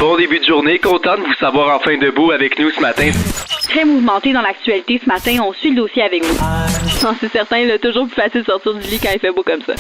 Bon début de journée, content de vous savoir enfin debout avec nous ce matin. Très mouvementé dans l'actualité ce matin, on suit le dossier avec vous. Non, c'est certain, il est toujours plus facile de sortir du lit quand il fait beau comme ça.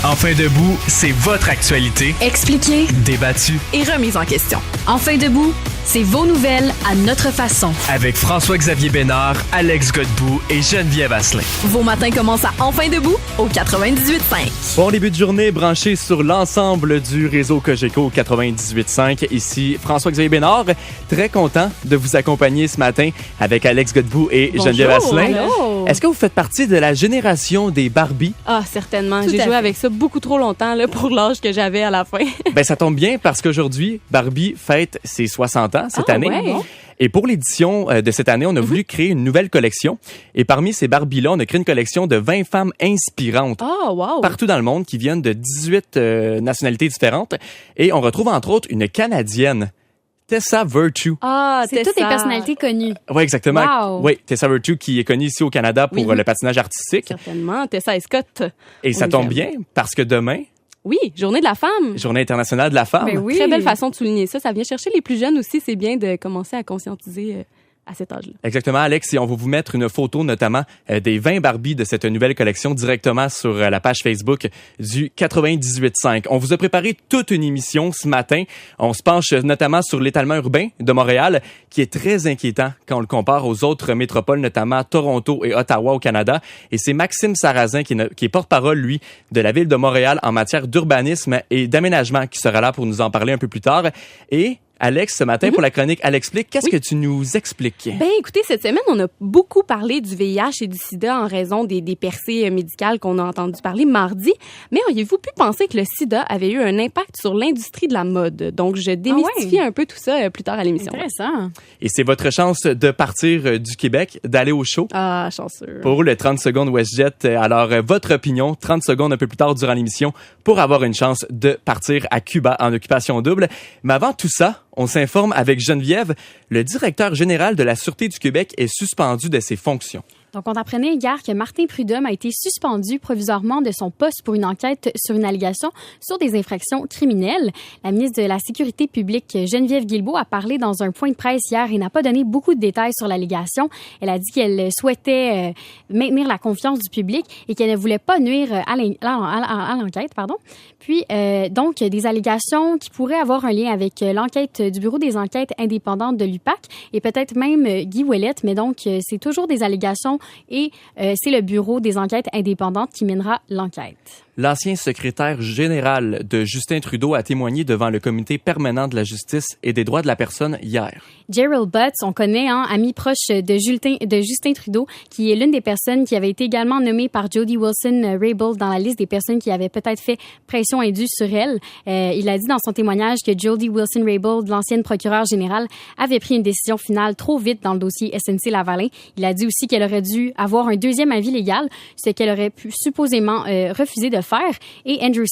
Enfin debout, c'est votre actualité. Expliquée, Débattue. et remise en question. Enfin debout, c'est vos nouvelles à notre façon. Avec François-Xavier Bénard, Alex Godbout et Geneviève Asselin. Vos matins commencent à Enfin debout au 98.5. Bon début de journée branché sur l'ensemble du réseau Cogeco 98.5. Ici François-Xavier Bénard, très content de vous accompagner ce matin avec Alex Godbout et Geneviève Asselin. Allô. Est-ce que vous faites partie de la génération des Barbies? Ah, certainement. Tout J'ai à joué fait. avec ça beaucoup trop longtemps là, pour l'âge que j'avais à la fin. Ben ça tombe bien parce qu'aujourd'hui, Barbie fête ses 60 ans cette année. Ouais. Et pour l'édition de cette année, on a voulu créer une nouvelle collection. Et parmi ces Barbies-là, on a créé une collection de 20 femmes inspirantes. Ah, wow. Partout dans le monde, qui viennent de 18 nationalités différentes. Et on retrouve entre autres une Canadienne, Tessa Virtue. Ah, C'est toutes des personnalités connues. Oui, exactement. Wow. Oui, Tessa Virtue qui est connue ici au Canada pour Oui. le patinage artistique. Certainement. Tessa et Scott. Et ça Oui, tombe j'aime. bien parce que demain, Oui, Journée de la femme. Journée internationale de la femme. Ben oui. Très belle façon de souligner ça. Ça vient chercher les plus jeunes aussi. C'est bien de commencer à conscientiser à cet âge-là. Exactement, Alex. Et on va vous mettre une photo notamment des 20 Barbies de cette nouvelle collection directement sur la page Facebook du 98.5. On vous a préparé toute une émission ce matin. On se penche notamment sur l'étalement urbain de Montréal, qui est très inquiétant quand on le compare aux autres métropoles, notamment Toronto et Ottawa au Canada. Et c'est Maxime Sarrazin, qui est porte-parole, lui, de la ville de Montréal en matière d'urbanisme et d'aménagement, qui sera là pour nous en parler un peu plus tard. Et Alex, ce matin, pour la chronique Alex explique, qu'est-ce que tu nous expliques? Ben, écoutez, cette semaine, on a beaucoup parlé du VIH et du sida en raison des percées médicales qu'on a entendu parler mardi. Mais auriez-vous pu penser que le sida avait eu un impact sur l'industrie de la mode? Donc, je démystifie un peu tout ça plus tard à l'émission. Intéressant. Et c'est votre chance de partir du Québec, d'aller au show. Ah, chanceux. Pour le 30 secondes WestJet. Alors, votre opinion, 30 secondes un peu plus tard durant l'émission, pour avoir une chance de partir à Cuba en occupation double. Mais avant tout ça, on s'informe avec Geneviève. Le directeur général de la Sûreté du Québec est suspendu de ses fonctions. Donc, on apprenait hier que Martin Prudhomme a été suspendu provisoirement de son poste pour une enquête sur une allégation sur des infractions criminelles. La ministre de la Sécurité publique, Geneviève Guilbeault, a parlé dans un point de presse hier et n'a pas donné beaucoup de détails sur l'allégation. Elle a dit qu'elle souhaitait maintenir la confiance du public et qu'elle ne voulait pas nuire à l'enquête. Puis, donc, des allégations qui pourraient avoir un lien avec l'enquête du Bureau des enquêtes indépendantes de l'UPAC et peut-être même Guy Ouellette. Mais donc, c'est toujours des allégations et c'est le Bureau des enquêtes indépendantes qui mènera l'enquête. L'ancien secrétaire général de Justin Trudeau a témoigné devant le Comité permanent de la justice et des droits de la personne hier. Gerald Butts, on connaît, ami proche de Justin Trudeau, qui est l'une des personnes qui avait été également nommée par Jody Wilson-Raybould dans la liste des personnes qui avaient peut-être fait pression indue sur elle. Il a dit dans son témoignage que Jody Wilson-Raybould, l'ancienne procureure générale, avait pris une décision finale trop vite dans le dossier SNC-Lavalin. Il a dit aussi qu'elle aurait dû avoir un deuxième avis légal, ce qu'elle aurait pu supposément refuser de faire. Et Andrew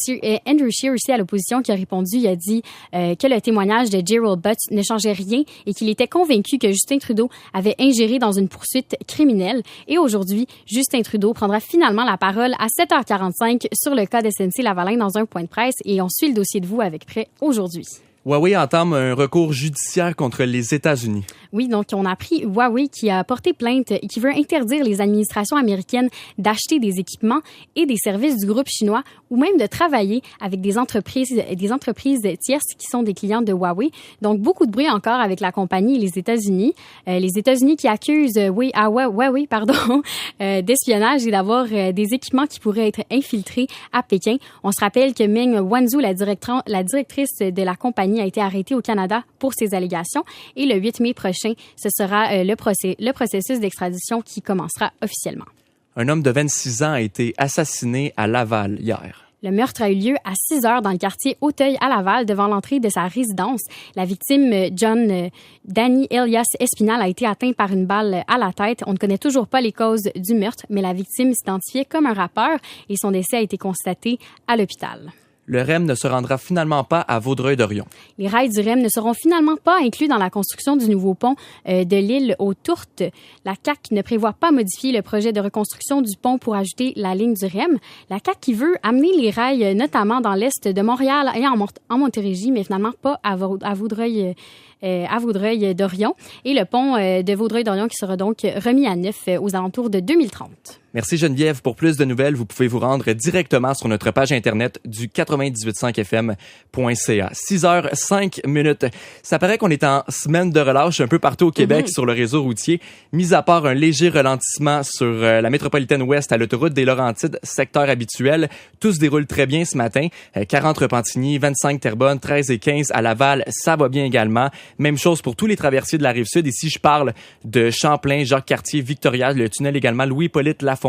Scheer aussi à l'opposition qui a répondu, il a dit que le témoignage de Gerald Butts ne changeait rien et qu'il était convaincu que Justin Trudeau avait ingéré dans une poursuite criminelle. Et aujourd'hui, Justin Trudeau prendra finalement la parole à 7h45 sur le cas d'SNC-Lavalin dans un point de presse et on suit le dossier de vous avec près aujourd'hui. Huawei entame un recours judiciaire contre les États-Unis. Oui, donc on a appris Huawei qui a porté plainte et qui veut interdire les administrations américaines d'acheter des équipements et des services du groupe chinois ou même de travailler avec des entreprises tierces qui sont des clients de Huawei. Donc beaucoup de bruit encore avec la compagnie et les États-Unis. Les États-Unis qui accusent Huawei d'espionnage et d'avoir des équipements qui pourraient être infiltrés à Pékin. On se rappelle que Meng Wanzhou, la directrice de la compagnie, a été arrêtée au Canada pour ces allégations. Et le 8 mai prochain, ce sera le processus d'extradition qui commencera officiellement. Un homme de 26 ans a été assassiné à Laval hier. Le meurtre a eu lieu à 6 heures dans le quartier Auteuil à Laval, devant l'entrée de sa résidence. La victime, Danny Elias Espinal, a été atteint par une balle à la tête. On ne connaît toujours pas les causes du meurtre, mais la victime s'identifiait comme un rappeur et son décès a été constaté à l'hôpital. le REM ne se rendra finalement pas à Vaudreuil-Dorion. Les rails du REM ne seront finalement pas inclus dans la construction du nouveau pont de l'île aux Tourtes. La CAQ ne prévoit pas modifier le projet de reconstruction du pont pour ajouter la ligne du REM. La CAQ qui veut amener les rails notamment dans l'est de Montréal et en Montérégie, mais finalement pas à Vaudreuil-Dorion. Et le pont de Vaudreuil-Dorion qui sera donc remis à neuf aux alentours de 2030. Merci Geneviève. Pour plus de nouvelles, vous pouvez vous rendre directement sur notre page internet du 98.5fm.ca. 6h05. Ça paraît qu'on est en semaine de relâche un peu partout au Québec sur le réseau routier. Mis à part un léger ralentissement sur la métropolitaine ouest à l'autoroute des Laurentides, secteur habituel, tout se déroule très bien ce matin. 40 Repentigny, 25 Terrebonne, 13 et 15 à Laval, ça va bien également. Même chose pour tous les traversiers de la Rive-Sud. Ici, je parle de Champlain, Jacques-Cartier, Victoria, le tunnel également Louis-Hippolyte Lafontaine.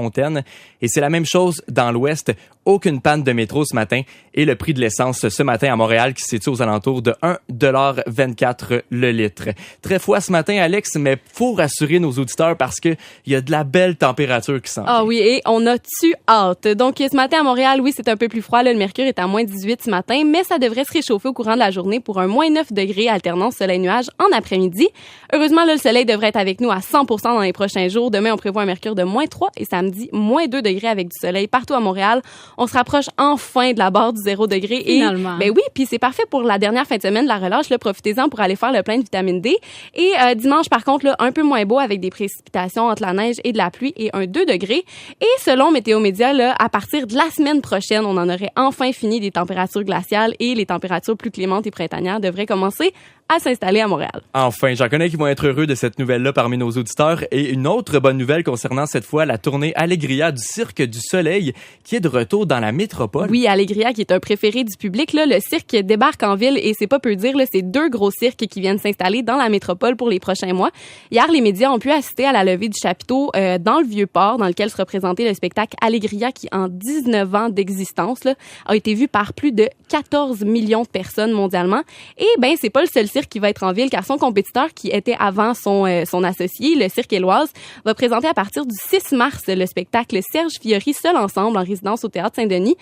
Et c'est la même chose dans l'Ouest. Aucune panne de métro ce matin. Et le prix de l'essence ce matin à Montréal qui se situe aux alentours de 1,24 le litre. Très froid ce matin, Alex, mais faut rassurer nos auditeurs parce que il y a de la belle température qui s'en vient. Ah oui, et on a-tu hâte? Donc, ce matin à Montréal, oui, c'est un peu plus froid. Là, le mercure est à moins 18 ce matin, mais ça devrait se réchauffer au courant de la journée pour un moins 9 degrés alternance soleil-nuage en après-midi. Heureusement, là, le soleil devrait être avec nous à 100% dans les prochains jours. Demain, on prévoit un mercure de moins 3 et samedi, moins 2 degrés avec du soleil partout à Montréal. On se rapproche enfin de la barre du 0 degré. Finalement. Et, ben oui, puis c'est parfait pour la dernière fin de semaine de la relâche. Là, profitez-en pour aller faire le plein de vitamine D. Et dimanche, par contre, là, un peu moins beau avec des précipitations entre la neige et de la pluie et un 2 degrés. Et selon Météo Média, là, à partir de la semaine prochaine, on en aurait enfin fini des températures glaciales et les températures plus clémentes et printanières devraient commencer à s'installer à Montréal. Enfin, j'en connais qui vont être heureux de cette nouvelle-là parmi nos auditeurs. Et une autre bonne nouvelle concernant cette fois la tournée Allegria du Cirque du Soleil qui est de retour dans la métropole. Oui, Allegria qui est un préféré du public. Là, le cirque débarque en ville et c'est pas peu dire, là, c'est 2 gros cirques qui viennent s'installer dans la métropole pour les prochains mois. Hier, les médias ont pu assister à la levée du chapiteau dans le Vieux-Port dans lequel se représentait le spectacle Allegria qui, en 19 ans d'existence, là, a été vu par plus de 14 millions de personnes mondialement. Et ben, c'est pas le seul cirque qui va être en ville car son compétiteur qui était avant son associé, le Cirque Éloise, va présenter à partir du 6 mars le spectacle Serge Fiori Seul ensemble en résidence au Théâtre Saint-Denis.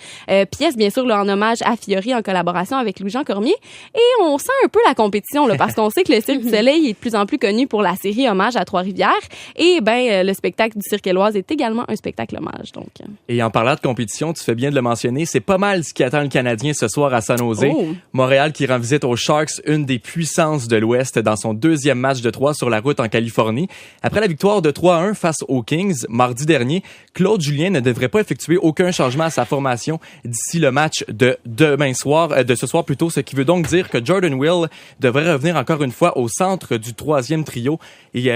Pièce bien sûr là, en hommage à Fiori en collaboration avec Louis-Jean Cormier. Et on sent un peu la compétition là, parce qu'on sait que le Cirque du Soleil est de plus en plus connu pour la série Hommage à Trois-Rivières. Et ben le spectacle du Cirque Éloise est également un spectacle hommage. Donc. Et en parlant de compétition, tu fais bien de le mentionner, c'est pas mal ce qui attend le Canadien ce soir à San Jose. Oh. Montréal qui rend visite aux Sharks, une des puissances de l'Ouest dans son deuxième match de 3 sur la route en Californie. Après la victoire de 3-1 face aux Kings mardi dernier, Claude Julien ne devrait pas effectuer aucun changement à sa formation d'ici le match de ce soir plutôt, ce qui veut donc dire que Jordan Will devrait revenir encore une fois au centre du troisième trio et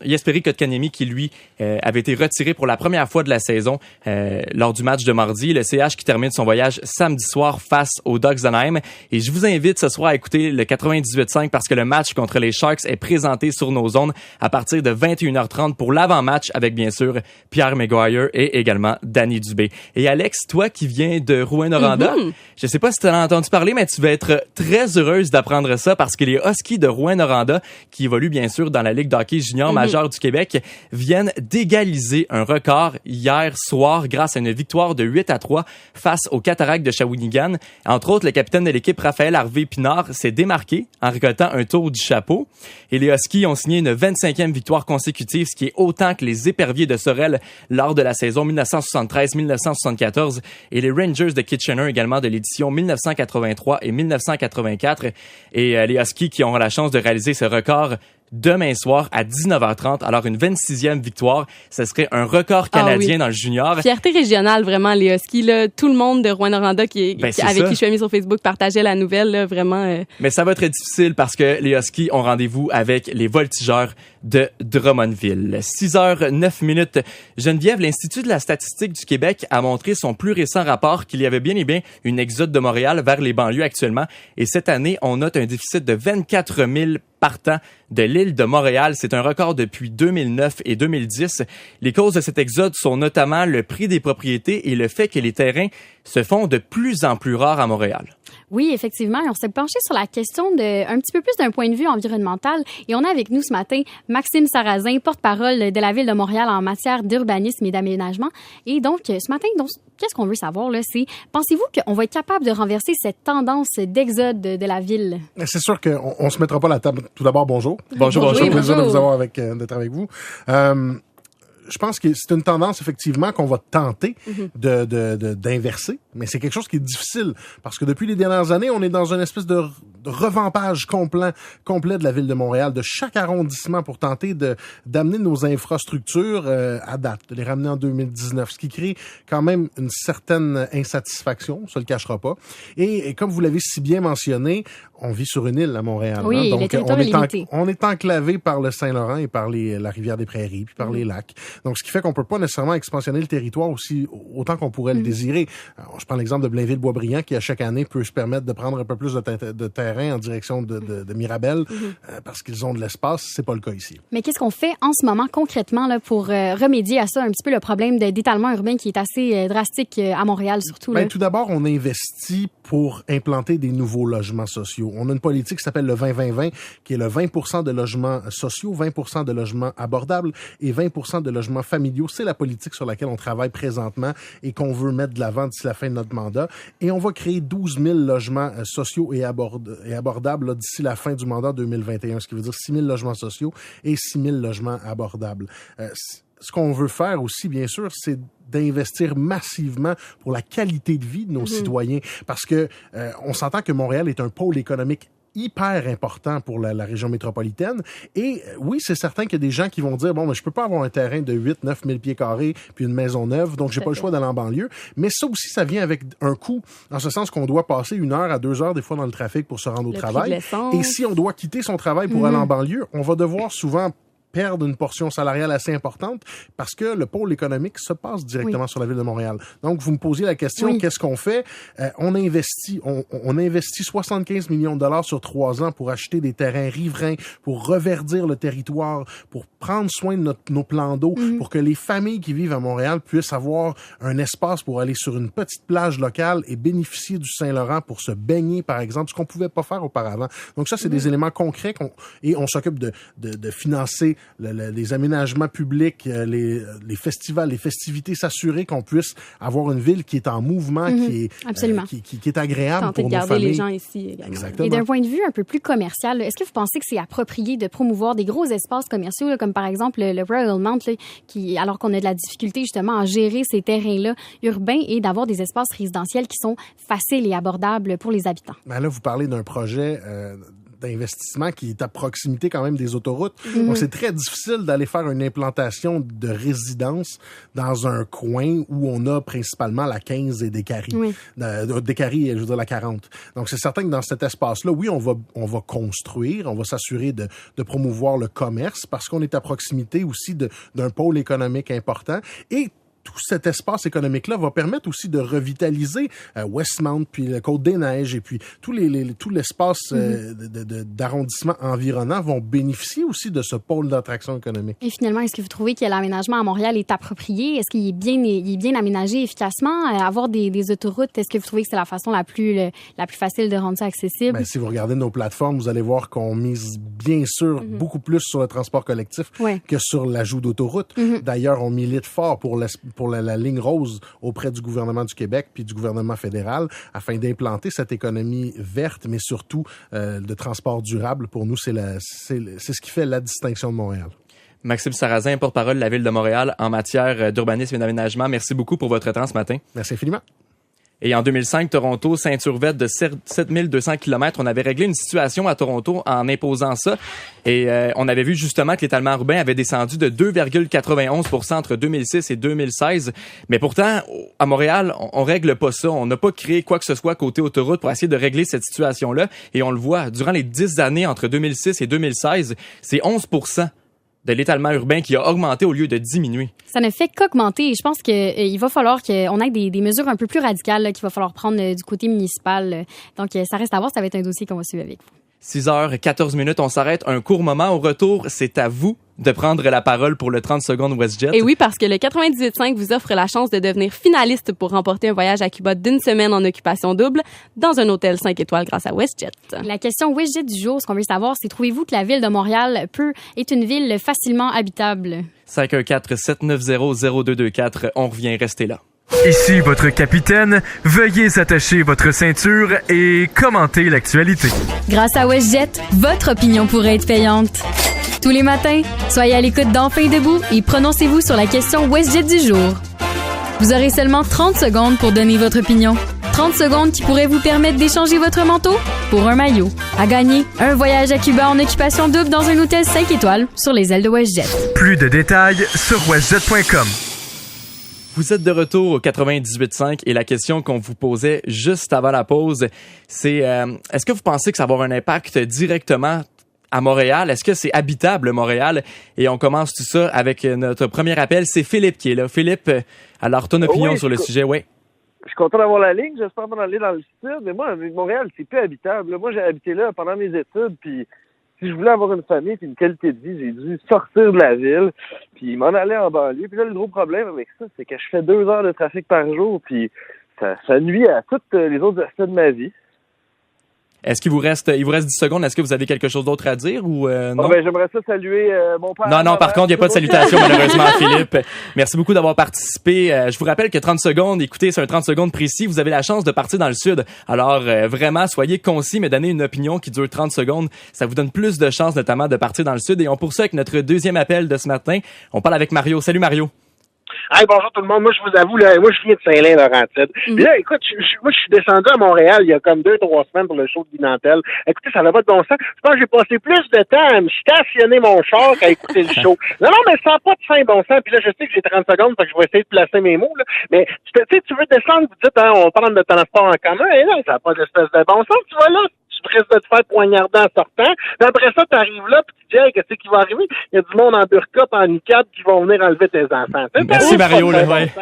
Jesperi Kotkaniemi qui lui avait été retiré pour la première fois de la saison lors du match de mardi. Le CH qui termine son voyage samedi soir face aux Ducks d'Anaheim. Et je vous invite ce soir à écouter le 98.5 parce que le match contre les Sharks est présenté sur nos ondes à partir de 21h30 pour l'avant-match avec bien sûr Pierre Maguire et également Danny Dubé. Et Alex, toi qui viens de Rouyn-Noranda, je sais pas si tu en as entendu parler, mais tu vas être très heureuse d'apprendre ça parce que les Huskies de Rouyn-Noranda, qui évoluent bien sûr dans la Ligue d'hockey junior majeure du Québec, viennent d'égaliser un record hier soir grâce à une victoire de 8-3 face aux Cataractes de Shawinigan. Entre autres, le capitaine de l'équipe, Raphaël Harvey-Pinard, s'est démarqué en récoltant un tour du chapeau. Et les Huskies ont signé une 25e victoire consécutive, ce qui est autant que les Éperviers de Sorel lors de la saison 1973-1974 et les Rangers de Kitchener également de l'édition 1983 et 1984. Et les Huskies qui auront la chance de réaliser ce record demain soir à 19h30. Alors, une 26e victoire. Ce serait un record canadien dans le junior. Fierté régionale, vraiment, les Huskies. Là, tout le monde de Rouyn-Noranda avec qui je suis amie sur Facebook partageait la nouvelle. Là, vraiment. Mais ça va être difficile parce que les Huskies ont rendez-vous avec les Voltigeurs de Drummondville. 6h09. Geneviève, l'Institut de la statistique du Québec a montré son plus récent rapport qu'il y avait bien et bien une exode de Montréal vers les banlieues actuellement. Et cette année, on note un déficit de 24 000 partant de l'île de Montréal. C'est un record depuis 2009 et 2010. Les causes de cet exode sont notamment le prix des propriétés et le fait que les terrains se font de plus en plus rares à Montréal. Oui, effectivement. Et on s'est penché sur la question un petit peu plus d'un point de vue environnemental. Et on a avec nous ce matin Maxime Sarrazin, porte-parole de la Ville de Montréal en matière d'urbanisme et d'aménagement. Et donc, ce matin, qu'est-ce qu'on veut savoir, là? C'est, pensez-vous qu'on va être capable de renverser cette tendance d'exode de la ville? C'est sûr qu'on se mettra pas à la table. Tout d'abord, bonjour. Bonjour. C'est un plaisir de vous avoir d'être avec vous. Je pense que c'est une tendance, effectivement, qu'on va tenter d'inverser, mais c'est quelque chose qui est difficile parce que depuis les dernières années, on est dans une espèce de revampage complet de la ville de Montréal, de chaque arrondissement pour tenter d'amener nos infrastructures à date, de les ramener en 2019, ce qui crée quand même une certaine insatisfaction, on se le cachera pas. Et comme vous l'avez si bien mentionné, on vit sur une île à Montréal. Oui, donc le territoire est limité. On est enclavé par le Saint-Laurent et par la rivière des Prairies, puis par les lacs. Donc, ce qui fait qu'on peut pas nécessairement expansionner le territoire autant qu'on pourrait le désirer. Alors, je prends l'exemple de Blainville-Boisbriand qui, à chaque année, peut se permettre de prendre un peu plus de terrain en direction de Mirabel parce qu'ils ont de l'espace. C'est pas le cas ici. Mais qu'est-ce qu'on fait en ce moment concrètement là, pour remédier à ça, un petit peu le problème d'étalement urbain qui est assez drastique à Montréal surtout? Là? Tout d'abord, on investit pour implanter des nouveaux logements sociaux. On a une politique qui s'appelle le 20-20-20, qui est le 20% de logements sociaux, 20% de logements abordables et 20% de logements familiaux. C'est la politique sur laquelle on travaille présentement et qu'on veut mettre de l'avant d'ici la fin de notre mandat. Et on va créer 12 000 logements sociaux et abordables d'ici la fin du mandat 2021, ce qui veut dire 6 000 logements sociaux et 6 000 logements abordables. Ce qu'on veut faire aussi, bien sûr, c'est d'investir massivement pour la qualité de vie de nos citoyens, parce que on s'entend que Montréal est un pôle économique hyper important pour la région métropolitaine. Et oui, c'est certain qu'il y a des gens qui vont dire, bon, mais je peux pas avoir un terrain de 8-9 000 pieds carrés puis une maison neuve, donc j'ai pas le choix d'aller en banlieue. Mais ça aussi, ça vient avec un coût, en ce sens qu'on doit passer 1 heure à 2 heures des fois dans le trafic pour se rendre au travail. Et si on doit quitter son travail pour aller en banlieue, on va devoir souvent perdre une portion salariale assez importante parce que le pôle économique se passe directement sur la ville de Montréal. Donc, vous me posiez la question, qu'est-ce qu'on fait? On investit 75 millions de dollars sur 3 ans pour acheter des terrains riverains, pour reverdir le territoire, pour prendre soin de nos plans d'eau, pour que les familles qui vivent à Montréal puissent avoir un espace pour aller sur une petite plage locale et bénéficier du Saint-Laurent pour se baigner, par exemple, ce qu'on pouvait pas faire auparavant. Donc ça, c'est des éléments concrets et on s'occupe de financer les aménagements publics, les festivals, les festivités, s'assurer qu'on puisse avoir une ville qui est en mouvement, qui est agréable pour nos familles. Tenter de garder les gens ici également. Exactement. Et d'un point de vue un peu plus commercial, est-ce que vous pensez que c'est approprié de promouvoir des gros espaces commerciaux, là, comme par exemple le Royal Mount, là, alors qu'on a de la difficulté justement à gérer ces terrains-là urbains et d'avoir des espaces résidentiels qui sont faciles et abordables pour les habitants? Ben là, vous parlez d'un projet d'investissement qui est à proximité quand même des autoroutes. Donc, c'est très difficile d'aller faire une implantation de résidence dans un coin où on a principalement la 15 et des Caries. Des Caries, je veux dire la 40. Donc, c'est certain que dans cet espace-là, oui, on va construire, on va s'assurer de promouvoir le commerce parce qu'on est à proximité aussi d'un pôle économique important. Et tout cet espace économique-là va permettre aussi de revitaliser Westmount, puis le Côte-des-Neiges, et puis tout l'espace d'arrondissement environnant vont bénéficier aussi de ce pôle d'attraction économique. Et finalement, est-ce que vous trouvez que l'aménagement à Montréal est approprié? Est-ce qu'il est bien aménagé efficacement? Avoir des autoroutes, est-ce que vous trouvez que c'est la façon la plus facile de rendre ça accessible? Ben, si vous regardez nos plateformes, vous allez voir qu'on mise bien sûr beaucoup plus sur le transport collectif que sur l'ajout d'autoroutes. D'ailleurs, on milite fort pour la ligne rose auprès du gouvernement du Québec puis du gouvernement fédéral afin d'implanter cette économie verte, mais surtout de transport durable. Pour nous, c'est ce qui fait la distinction de Montréal. Maxime Sarrazin, porte-parole de la Ville de Montréal en matière d'urbanisme et d'aménagement. Merci beaucoup pour votre temps ce matin. Merci infiniment. Et en 2005, Toronto, ceinture verte de 7200 km. On avait réglé une situation à Toronto en imposant ça. Et on avait vu justement que l'étalement urbain avait descendu de 2,91% entre 2006 et 2016. Mais pourtant, à Montréal, on règle pas ça. On n'a pas créé quoi que ce soit côté autoroute pour essayer de régler cette situation-là. Et on le voit, durant les 10 années entre 2006 et 2016, c'est 11% de l'étalement urbain qui a augmenté au lieu de diminuer. Ça ne fait qu'augmenter et je pense qu'il va falloir qu'on ait des mesures un peu plus radicales qu'il va falloir prendre du côté municipal. Donc, ça reste à voir. Ça va être un dossier qu'on va suivre avec vous. 6h14, on s'arrête un court moment. Au retour, c'est à vous de prendre la parole pour le 30 secondes WestJet. Et oui, parce que le 98.5 vous offre la chance de devenir finaliste pour remporter un voyage à Cuba d'une semaine en occupation double dans un hôtel 5 étoiles grâce à WestJet. La question WestJet du jour, ce qu'on veut savoir, c'est trouvez-vous que la ville de Montréal est une ville facilement habitable? 514-790-0224. On revient, restez là. Ici votre capitaine, veuillez attacher votre ceinture et commenter l'actualité. Grâce à WestJet, votre opinion pourrait être payante. Tous les matins, soyez à l'écoute d'Enfin debout et prononcez-vous sur la question WestJet du jour. Vous aurez seulement 30 secondes pour donner votre opinion. 30 secondes qui pourraient vous permettre d'échanger votre manteau pour un maillot. À gagner, un voyage à Cuba en occupation double dans un hôtel 5 étoiles sur les ailes de WestJet. Plus de détails sur westjet.com. Vous êtes de retour au 98.5 et la question qu'on vous posait juste avant la pause, c'est est-ce que vous pensez que ça va avoir un impact directement à Montréal? Est-ce que c'est habitable, Montréal? Et on commence tout ça avec notre premier appel. C'est Philippe qui est là. Philippe, alors ton opinion sur le sujet, oui. Je suis content d'avoir la ligne. J'espère m'en aller dans le sud. Mais moi, Montréal, c'est plus habitable. Moi, j'ai habité là pendant mes études. Puis, si je voulais avoir une famille et une qualité de vie, j'ai dû sortir de la ville. Puis, m'en aller en banlieue. Puis là, le gros problème avec ça, c'est que je fais 2 heures de trafic par jour. Puis, ça nuit à toutes les autres aspects de ma vie. Est-ce qu'il vous reste 10 secondes? Est-ce que vous avez quelque chose d'autre à dire ou non? Oh, ben, j'aimerais ça saluer mon père. Non, par contre, il n'y a pas de salutation, malheureusement, Philippe. Merci beaucoup d'avoir participé. Je vous rappelle que 30 secondes, écoutez, c'est un 30 secondes précis. Vous avez la chance de partir dans le sud. Alors, vraiment, soyez concis, mais donnez une opinion qui dure 30 secondes. Ça vous donne plus de chances, notamment, de partir dans le sud. Et on poursuit avec notre deuxième appel de ce matin. On parle avec Mario. Salut, Mario. Hey, bonjour tout le monde. Moi, je vous avoue, là, moi, je viens de Saint-Lin-Laurentide. Puis là, écoute, moi, je suis descendu à Montréal il y a comme 2-3 semaines pour le show de Guy Nantel. Écoutez, ça n'a pas de bon sens. Je pense que j'ai passé plus de temps à me stationner mon char qu'à écouter le show. Non, mais ça n'a pas de fin bon sens. Puis là, je sais que j'ai 30 secondes, fait que je vais essayer de placer mes mots, là. Mais, tu sais, tu veux descendre, vous dites, hein, on parle de transport en commun. Et non, ça n'a pas d'espèce de bon sens. Tu vois là, tu risques de te faire poignarder en sortant. Puis après ça, tu arrives là, puis tu te dis, hey, qu'est-ce qui va arriver? Il y a du monde en burqa, en niqab qui vont venir enlever tes enfants. Merci, Mario.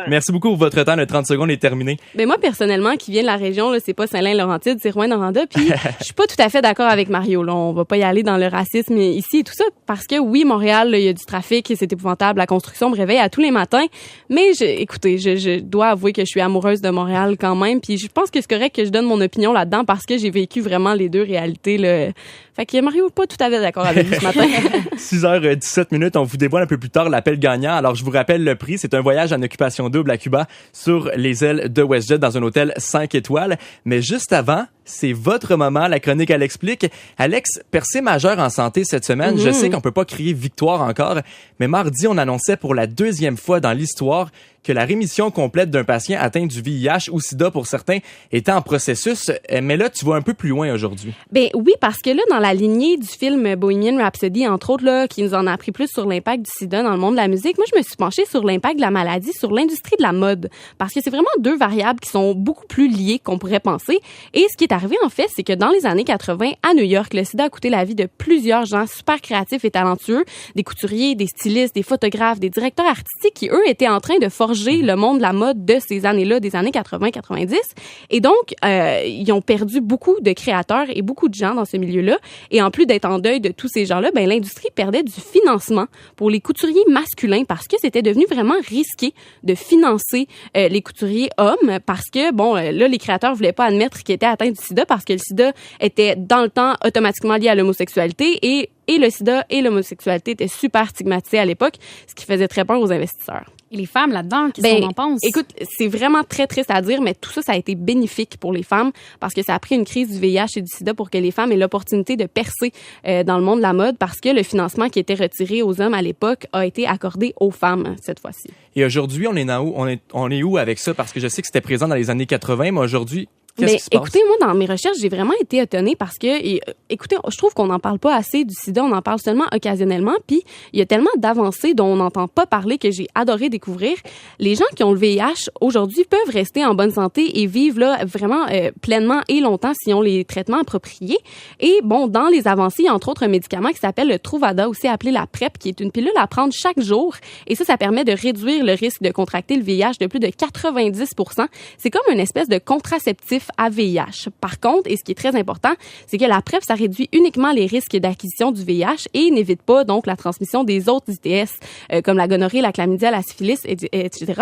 Merci beaucoup pour votre temps. Le 30 secondes est terminé. Ben moi, personnellement, qui vient de la région, là, c'est pas Saint-Lin-Laurentide, c'est Rouyn-Noranda. Puis, je suis pas tout à fait d'accord avec Mario. Là. On va pas y aller dans le racisme ici et tout ça. Parce que oui, Montréal, il y a du trafic, c'est épouvantable. La construction me réveille à tous les matins. Mais écoutez, je dois avouer que je suis amoureuse de Montréal quand même. Puis, je pense que c'est correct que je donne mon opinion là-dedans parce que j'ai vécu vraiment les deux réalités. Là. Fait que Mario, pas tout à fait d'accord avec vous ce matin. 6h17, on vous dévoile un peu plus tard l'appel gagnant. Alors, je vous rappelle le prix. C'est un voyage en occupation double à Cuba sur les ailes de WestJet dans un hôtel 5 étoiles. Mais juste avant, c'est votre moment, la chronique Elle explique. Alex, percée majeure en santé cette semaine. Je sais qu'on peut pas crier victoire encore, mais mardi, on annonçait pour la 2e fois dans l'histoire que la rémission complète d'un patient atteint du VIH ou SIDA pour certains était en processus. Mais là, tu vas un peu plus loin aujourd'hui. Ben oui, parce que là, dans la lignée du film Bohemian Rhapsody, entre autres, là, qui nous en a appris plus sur l'impact du sida dans le monde de la musique, moi, je me suis penchée sur l'impact de la maladie sur l'industrie de la mode. Parce que c'est vraiment 2 variables qui sont beaucoup plus liées qu'on pourrait penser. Et ce qui est arrivé, en fait, c'est que dans les années 80, à New York, le sida a coûté la vie de plusieurs gens super créatifs et talentueux, des couturiers, des stylistes, des photographes, des directeurs artistiques qui, eux, étaient en train de forger le monde de la mode de ces années-là, des années 80-90. Et donc, ils ont perdu beaucoup de créateurs et beaucoup de gens dans ce milieu-là. Et en plus d'être en deuil de tous ces gens-là, ben l'industrie perdait du financement pour les couturiers masculins parce que c'était devenu vraiment risqué de financer les couturiers hommes parce que, bon, là, les créateurs voulaient pas admettre qu'ils étaient atteints du sida parce que le sida était, dans le temps, automatiquement lié à l'homosexualité et le sida et l'homosexualité étaient super stigmatisés à l'époque, ce qui faisait très peur aux investisseurs. Et les femmes là-dedans, qu'est-ce qu'on en pense? Écoute, c'est vraiment très triste à dire, mais tout ça, ça a été bénéfique pour les femmes parce que ça a pris une crise du VIH et du sida pour que les femmes aient l'opportunité de percer dans le monde de la mode parce que le financement qui était retiré aux hommes à l'époque a été accordé aux femmes cette fois-ci. Et aujourd'hui, on est où avec ça? Parce que je sais que c'était présent dans les années 80, mais aujourd'hui, qu'est-ce qui se passe? Écoutez, moi, dans mes recherches, j'ai vraiment été étonnée parce que, écoutez, je trouve qu'on n'en parle pas assez du sida, on en parle seulement occasionnellement, puis il y a tellement d'avancées dont on n'entend pas parler que j'ai adoré découvrir. Les gens qui ont le VIH aujourd'hui peuvent rester en bonne santé et vivre là vraiment pleinement et longtemps s'ils ont les traitements appropriés. Et bon, dans les avancées, il y a entre autres un médicament qui s'appelle le Truvada, aussi appelé la PrEP, qui est une pilule à prendre chaque jour. Et ça permet de réduire le risque de contracter le VIH de plus de 90%. C'est comme une espèce de contraceptif PrEP à VIH. Par contre, et ce qui est très important, c'est que la PrEP, ça réduit uniquement les risques d'acquisition du VIH et n'évite pas donc la transmission des autres ITS comme la gonorrhée, la chlamydia, la syphilis, etc.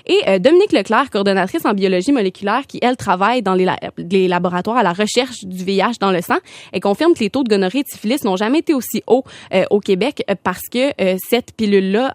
Et Dominique Leclerc, coordonnatrice en biologie moléculaire, qui elle travaille dans les laboratoires à la recherche du VIH dans le sang, elle confirme que les taux de gonorrhée et de syphilis n'ont jamais été aussi hauts au Québec parce que cette pilule-là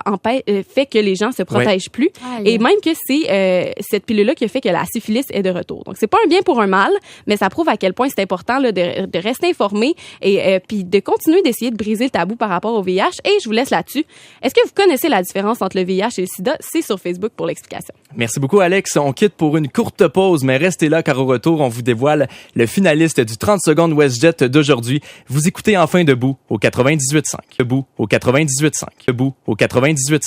fait que les gens se protègent plus et même que c'est cette pilule-là qui a fait que la syphilis est de retour. Donc c'est pas un bien pour un mal, mais ça prouve à quel point c'est important là, de rester informé et puis de continuer d'essayer de briser le tabou par rapport au VIH. Et je vous laisse là-dessus. Est-ce que vous connaissez la différence entre le VIH et le sida? C'est sur Facebook pour l'explication. Merci beaucoup, Alex. On quitte pour une courte pause, mais restez là car au retour, on vous dévoile le finaliste du 30 secondes WestJet d'aujourd'hui. Vous écoutez Enfin debout au 98.5. Debout au 98.5. Debout au 98.5.